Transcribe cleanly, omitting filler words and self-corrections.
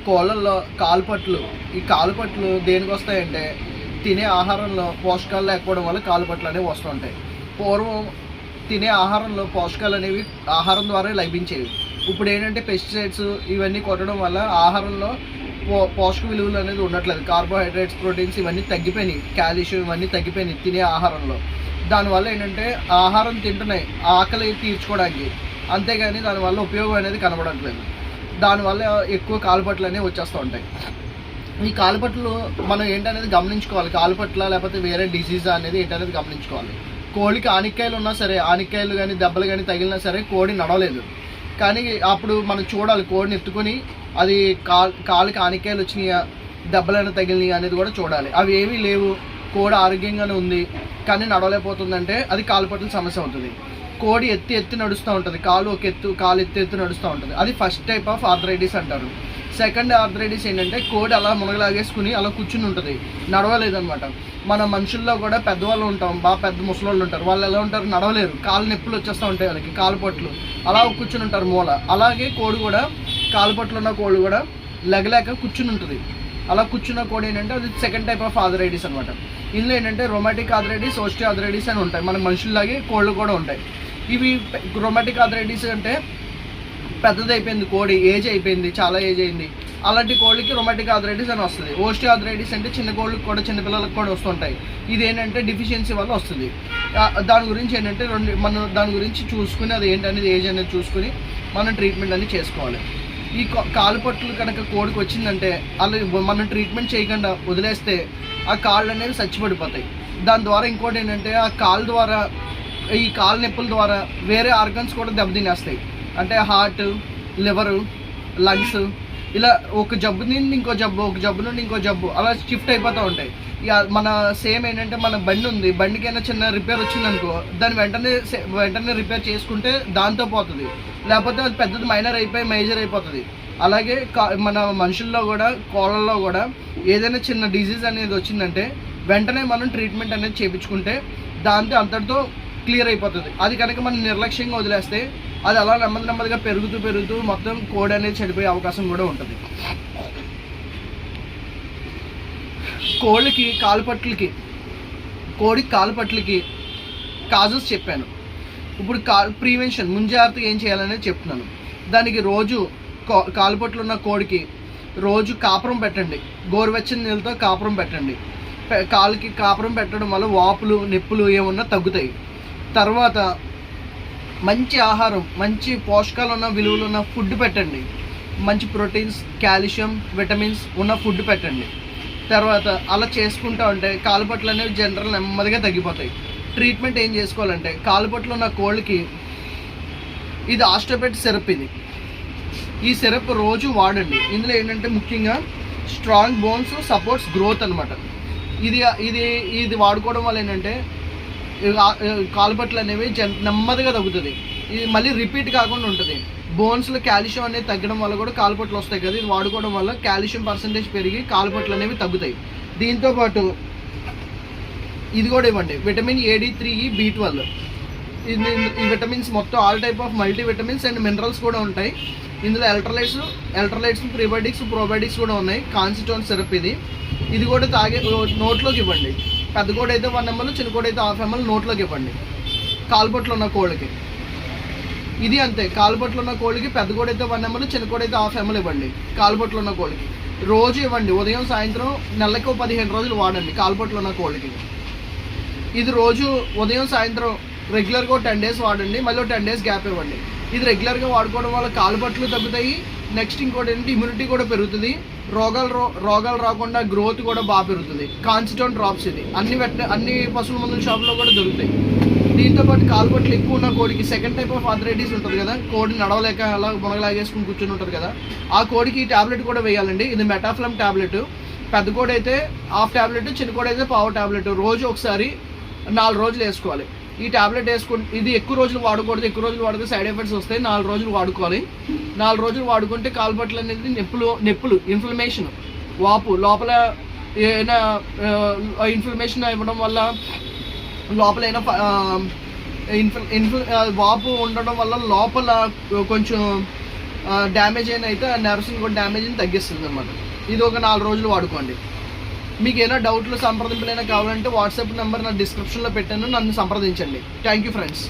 కోళ్ళల్లో కాలుపట్లు, ఈ కాలుపట్లు దేనికి వస్తాయంటే తినే ఆహారంలో పోషకాలు లేకపోవడం వల్ల కాలుపట్లు అనేవి వస్తుంటాయి. పూర్వం తినే ఆహారంలో పోషకాలు అనేవి ఆహారం ద్వారా లభించేవి. ఇప్పుడు ఏంటంటే పెస్టిసైడ్స్ ఇవన్నీ కొట్టడం వల్ల ఆహారంలో పోషక విలువలు అనేది ఉండట్లేదు. కార్బోహైడ్రేట్స్, ప్రోటీన్స్ ఇవన్నీ తగ్గిపోయినాయి, కాల్షియం ఇవన్నీ తగ్గిపోయినాయి తినే ఆహారంలో. దానివల్ల ఏంటంటే ఆహారం తింటున్నాయి ఆకలి తీర్చుకోవడానికి, అంతేగాని దానివల్ల ఉపయోగం అనేది కనబడట్లేదు. దానివల్ల ఎక్కువ కాలుపట్లు అనేవి వచ్చేస్తూ ఉంటాయి. ఈ కాలుపట్లు మనం ఏంటనేది గమనించుకోవాలి. కాలుపట్ల లేకపోతే వేరే డిసీజ్ అనేది ఏంటనేది గమనించుకోవాలి. కోడికి ఆనిక్కాయలు ఉన్నా సరే, ఆనిక్కాయలు కానీ దెబ్బలు కానీ తగిలినా సరే కోడి నడవలేదు. కానీ అప్పుడు మనం చూడాలి, కోడిని ఎత్తుకొని అది కాలుకి ఆనిక్కాయలు వచ్చినాయా, దెబ్బలైనా తగిలినాయా అనేది కూడా చూడాలి. అవి ఏమీ లేవు, కోడి ఆరోగ్యంగానే ఉంది కానీ నడవలేకపోతుందంటే అది కాలుపట్ల సమస్య అవుతుంది. కోడి ఎత్తి నడుస్తూ ఉంటుంది, కాలు ఎత్తి నడుస్తూ ఉంటుంది. అది ఫస్ట్ టైప్ ఆఫ్ ఆర్థరైటిస్ అంటారు. సెకండ్ ఆర్థరైటిస్ ఏంటంటే కోడి అలా మునగలాగేసుకుని అలా కూర్చుని ఉంటుంది, నడవలేదన్నమాట. మన మనుషుల్లో కూడా పెద్దవాళ్ళు ఉంటాం, బాగా పెద్ద ముసలోళ్ళు ఉంటారు. వాళ్ళు ఎలా ఉంటారు, నడవలేరు, కాళ్ళు నొప్పులు వచ్చేస్తూ ఉంటాయి వాళ్ళకి, కాలుపట్లు అలా కూర్చుని ఉంటారు మూల. అలాగే కోడి కూడా కాలుపట్లు ఉన్న కోడి కూడా లెగలేక కూర్చుని ఉంటుంది. అలా కూర్చున్న కోడి ఏంటంటే అది సెకండ్ టైప్ ఆఫ్ ఆర్థరైటిస్ అనమాట. ఇందులో ఏంటంటే రొమాటిక్ ఆర్థరైటిస్, ఓస్టియో ఆర్థరైటిస్ అని ఉంటాయి. మన మనుషుల్లాగే కోళ్ళు కూడా ఉంటాయి. ఇవి రొమాటిక్ ఆర్థరైటిస్ అంటే పెద్దది అయిపోయింది కోడి, ఏజ్ అయిపోయింది, చాలా ఏజ్ అయింది, అలాంటి కోళ్ళకి రొమాటిక్ ఆర్థరైటిస్ అని వస్తుంది. ఓస్టియో ఆర్థరైటిస్ అంటే చిన్న కోళ్ళకి కూడా, చిన్నపిల్లలకు కూడా వస్తుంటాయి. ఇది ఏంటంటే డిఫిషియన్సీ వల్ల వస్తుంది. దాని గురించి ఏంటంటే మనం దాని గురించి చూసుకుని అది ఏంటనేది ఏజ్ అనేది చూసుకుని మనం ట్రీట్మెంట్ అనేది చేసుకోవాలి. ఈ కాలుపట్లు కనుక కోడికి వచ్చిందంటే అలా మనం ట్రీట్మెంట్ చేయకుండా వదిలేస్తే ఆ కాళ్ళు అనేవి చచ్చిపడిపోతాయి. దాని ద్వారా ఇంకోటి ఏంటంటే ఆ కాలు ద్వారా, ఈ కాలు నొప్పుల ద్వారా వేరే ఆర్గన్స్ కూడా దెబ్బతినేస్తాయి. అంటే హార్ట్, లివరు, లంగ్స్, ఇలా ఒక జబ్బు నుండి ఇంకో జబ్బు, ఒక జబ్బు నుండి ఇంకో జబ్బు అలా షిఫ్ట్ అయిపోతూ ఉంటాయి. ఇక మన సేమ్ ఏంటంటే మన బండి ఉంది, బండికైనా చిన్న రిపేర్ వచ్చిందనుకో దాన్ని వెంటనే రిపేర్ చేసుకుంటే దాంతో పోతుంది, లేకపోతే అది పెద్దది మైనర్ అయిపోయి మేజర్ అయిపోతుంది. అలాగే మన మనుషుల్లో కూడా, కోళ్ళల్లో కూడా ఏదైనా చిన్న డిజీజ్ అనేది వచ్చిందంటే వెంటనే మనం ట్రీట్మెంట్ అనేది చేయించుకుంటే దాంతో అంతటితో క్లియర్ అయిపోతుంది. అది కనుక మనం నిర్లక్ష్యంగా వదిలేస్తే అది అలా నెమ్మదిగా పెరుగుతూ మొత్తం కోడి అనేది చెడిపోయే అవకాశం కూడా ఉంటుంది. కోడికి కాలుపట్లకి కాజెస్ చెప్పాను. ఇప్పుడు ప్రివెన్షన్, ముంజాగ్రత్తగా ఏం చేయాలనేది చెప్తున్నాను. దానికి రోజు కాలుపట్లు ఉన్న కోడికి రోజు కాపురం పెట్టండి, గోరువెచ్చని నీళ్ళతో కాపురం పెట్టండి. కాలుకి కాపురం పెట్టడం వల్ల వాపులు, నొప్పులు ఏమన్నా తగ్గుతాయి. తర్వాత మంచి ఆహారం, మంచి పోషకాలు ఉన్న, విలువలు ఉన్న ఫుడ్ పెట్టండి. మంచి ప్రోటీన్స్, కాల్షియం, విటమిన్స్ ఉన్న ఫుడ్ పెట్టండి. తర్వాత అలా చేసుకుంటూ ఉంటే కాలుపట్లు అనేవి జనరల్ నెమ్మదిగా తగ్గిపోతాయి. ట్రీట్మెంట్ ఏం చేసుకోవాలంటే కాలుపట్లు ఉన్న కోళ్ళకి ఇది ఆస్ట్రోపెట్ సిరప్. ఈ సిరప్ రోజు వాడండి. ఇందులో ఏంటంటే ముఖ్యంగా స్ట్రాంగ్ బోన్స్ సపోర్ట్స్ గ్రోత్ అనమాట. ఇది వాడుకోవడం వల్ల ఏంటంటే కాలుపట్లు అనేవి నెమ్మదిగా తగ్గుతుంది. ఇది మళ్ళీ రిపీట్ కాకుండా ఉంటుంది. బోన్స్లో కాల్షియం అనేది తగ్గడం వల్ల కూడా కాలుపట్లు వస్తాయి కదా, ఇది వాడుకోవడం వల్ల కాల్షియం పర్సంటేజ్ పెరిగి కాలుపట్లు అనేవి తగ్గుతాయి. దీంతోపాటు ఇది కూడా ఇవ్వండి, విటమిన్ AD3E, B12. ఈ విటమిన్స్ మొత్తం all type of multi vitamins and minerals కూడా ఉంటాయి. ఇందులో ఎలక్ట్రోలైట్స్, ప్రీబయోటిక్స్, ప్రోబయోటిక్స్ కూడా ఉన్నాయి. కాన్సిటోన్ సిరప్ ఇది కూడా నోట్లోకి ఇవ్వండి. పెద్ద కోడి అయితే 1 ml, చిన్న కోడి అయితే 1/2 ml నోట్లోకి ఇవ్వండి కాలుపట్లు ఉన్న కోళ్ళకి. ఇది అంతే, కాలుపట్లు ఉన్న కోళ్ళకి పెద్ద కోడి అయితే 1 ml, చిన్న కోడి అయితే 1/2 ml ఇవ్వండి కాలుపట్లు ఉన్న కోళ్ళకి. రోజు ఇవ్వండి, ఉదయం సాయంత్రం, నెలకు 15 రోజులు వాడండి కాలుపట్లు ఉన్న కోళ్ళకి. ఇది రోజు ఉదయం సాయంత్రం రెగ్యులర్గా 10 days వాడండి, మళ్ళీ 10 days గ్యాప్ ఇవ్వండి. ఇది రెగ్యులర్గా వాడుకోవడం వల్ల కాలుపట్లు తగ్గుతాయి. నెక్స్ట్ ఇంకోటి ఏంటంటే ఇమ్యూనిటీ కూడా పెరుగుతుంది, రోగాలు రాకుండా గ్రోత్ కూడా బాగా పెరుగుతుంది. కాన్సిటోన్ డ్రాప్స్ ఇది అన్ని పశువుల మందుల షాప్లో కూడా దొరుకుతాయి. దీంతోపాటు కాలుపట్లు ఎక్కువ ఉన్న కోడికి సెకండ్ టైప్ ఆఫ్ ఆర్థరైటిస్ ఉంటుంది కదా, కోడి నడవలేక అలా మునగలాగేసుకుని కూర్చొని ఉంటుంది కదా, ఆ కోడికి ఈ ట్యాబ్లెట్ కూడా వేయాలండి. ఇది మెటాఫ్లమ్ ట్యాబ్లెట్. పెద్ద కోడి అయితే 1/2 tablet, చిన్న కోడి అయితే 1/4 tablet రోజు ఒకసారి 4 రోజులు వేసుకోవాలి. ఈ ట్యాబ్లెట్ ఇది ఎక్కువ రోజులు వాడకూడదు, ఎక్కువ రోజులు వాడితే సైడ్ ఎఫెక్ట్స్ వస్తాయి. 4 రోజులు వాడుకోవాలి. 4 రోజులు వాడుకుంటే కాలుపట్లు అనేది నొప్పులు, ఇన్ఫ్లమేషన్, వాపు, లోపల ఏమైనా ఇన్ఫ్లమేషన్ ఇవ్వడం వల్ల లోపల అయినా వాపు ఉండడం వల్ల లోపల కొంచెం డ్యామేజ్ అయిన అయితే ఆ నర్వ్స్ని కూడా డ్యామేజ్ని తగ్గిస్తుంది అనమాట. ఇది ఒక 4 రోజులు వాడుకోండి. మీకు ఏమైనా డౌట్లు సంప్రదింపులైనా కావాలంటే వాట్సాప్ నెంబర్ నా డిస్క్రిప్షన్లో పెట్టాను, నన్ను సంప్రదించండి. Thank you friends.